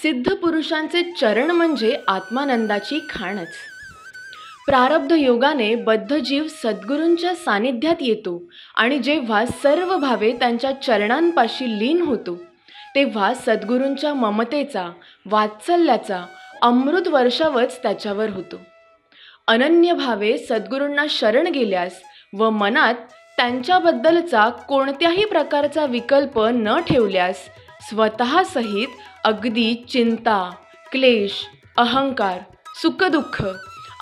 सिद्ध पुरुषांचे चरण म्हणजे आत्मानंदाची खाणच. प्रारब्ध योगाने बद्धजीव सद्गुरूंच्या सानिध्यात येतो आणि जेव्हा सर्व भावे त्यांच्या चरणांपाशी लीन होतो तेव्हा सद्गुरूंच्या ममतेचा, वात्सल्याचा अमृत वर्षावच त्याच्यावर होतो. अनन्य भावे सद्गुरूंना शरण गेल्यास व मनात त्यांच्याबद्दलचा कोणत्याही प्रकारचा विकल्प न ठेवल्यास स्वतःसहित अगदी चिंता, क्लेश, अहंकार, सुखदुःख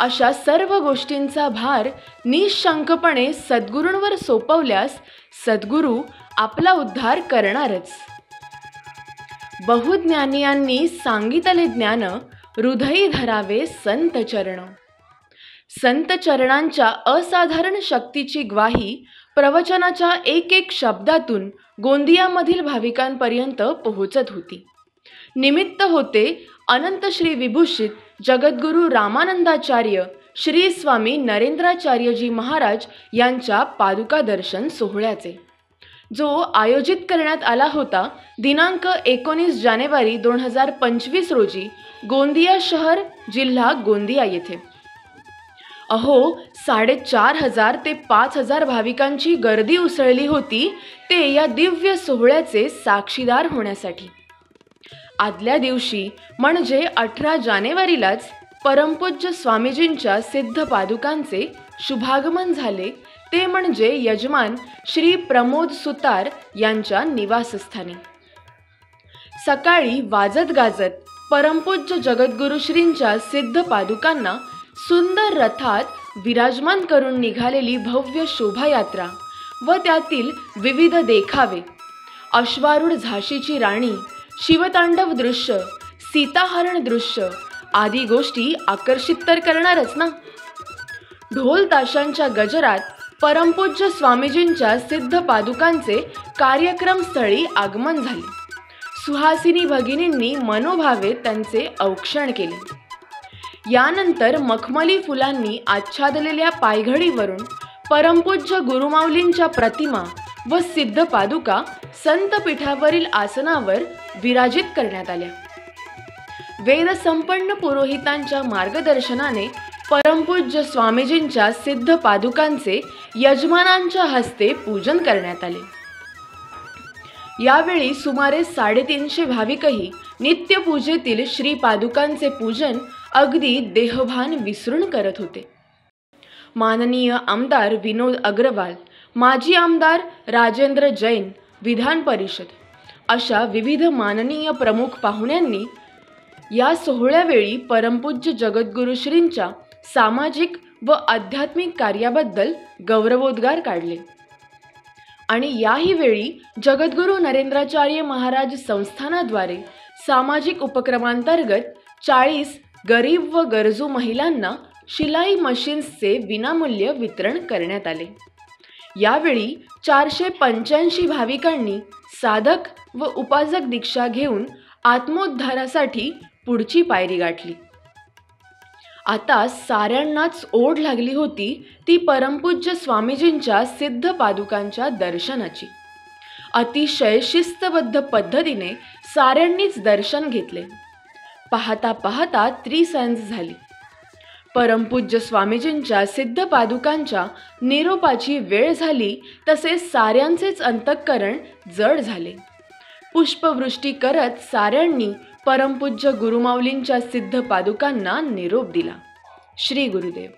अशा सर्व गोष्टींचा भार निशंकपणे सद्गुरूंवर सोपवल्यास सद्गुरू आपला उद्धार करणारच. बहुज्ञानियांनी सांगितले ज्ञान, हृदयी धरावे संत चरण. संत चरणांच्या असाधारण शक्तीची ग्वाही प्रवचनाच्या एक एक शब्दातून गोंदियामधील भाविकांपर्यंत पोहोचत होती. निमित्त होते अनंत श्री विभूषित जगद्गुरू रामानंदाचार्य श्री स्वामी नरेंद्राचार्यजी महाराज यांच्या पादुका दर्शन सोहळ्याचे, जो आयोजित करण्यात आला होता दिनांक 19 जानेवारी 2025 रोजी गोंदिया शहर, जिल्हा गोंदिया येथे. अहो, 4,500 ते 5,000 भाविकांची गर्दी उसळली होती ते या दिव्य सोहळ्याचे साक्षीदार होण्यासाठी. आदल्या दिवशी म्हणजे 18 जानेवारीलाच परमपूज्य स्वामीजींच्या सिद्ध पादुकांचे शुभागमन झाले, ते म्हणजे यजमान श्री प्रमोद सुतार यांच्या निवासस्थानी. सकाळी वाजत गाजत परमपूज्य जगद्गुरू श्रींच्या सिद्ध पादुकांना सुंदर रथात विराजमान करून निघालेली भव्य शोभायात्रा व त्यातील विविध देखावे, अश्वारूढ झाशीची राणी, शिवतांडव दृश्य, सीताहरण दृश्य आदी गोष्टी आकर्षित तर करणारच ना. ढोल ताशांच्या गजरात परमपूज्य स्वामीजींच्या सिद्ध पादुकांचे कार्यक्रम स्थळी आगमन झाले. सुहासिनी भगिनींनी मनोभावे त्यांचे औक्षण केले. यानंतर मखमली फुलांनी आच्छादलेल्या पायघडीवरून परमपूज्य गुरुमाऊलींच्या प्रतिमा व सिद्ध पादुका संतपीठावरील आसनावर विराजित करण्यात आल्या. वेदसंपन्न पुरोहितांच्या मार्गदर्शनाने परमपूज्य स्वामीजींच्या सिद्ध पादुकांचे यजमानांच्या हस्ते पूजन करण्यात आले. यावेळी सुमारे 350 भाविकही नित्यपूजेतील श्री पादुकांचे पूजन अगदी देहभान विसरून करत होते. माननीय आमदार विनोद अग्रवाल, माजी आमदार राजेंद्र जैन, विधान परिषद अशा विविध माननीय प्रमुख पाहुण्यांनी या सोहळ्यावेळी परमपूज्य जगद्गुरू श्रींच्या सामाजिक व आध्यात्मिक कार्याबद्दल गौरवोद्गार काढले. आणि याही वेळी जगद्गुरू नरेंद्राचार्य महाराज संस्थानाद्वारे सामाजिक उपक्रमांतर्गत 40 गरीब व गरजू महिलांना शिलाई मशीन्सचे विनामूल्य वितरण करण्यात आले. यावेळी 485 भाविकांनी साधक व उपासक दीक्षा घेऊन आत्मोद्धारासाठी पुढची पायरी गाठली. आता साऱ्यांनाच ओढ लागली होती ती परमपूज्य स्वामीजींच्या सिद्ध पादुकांच्या दर्शनाची. अतिशय शिस्तबद्ध पद्धतीने साऱ्यांनीच दर्शन घेतले. पाहता पाहता त्रिसंध्या झाली. परमपूज्य स्वामीजींच्या सिद्ध पादुकांच्या निरोपाची वेळ झाली तसे साऱ्यांचेच अंतःकरण जड झाले. पुष्पवृष्टी करत साऱ्यांनी परमपूज्य गुरुमाऊलींच्या सिद्ध पादुकांना निरोप दिला. श्री गुरुदेव.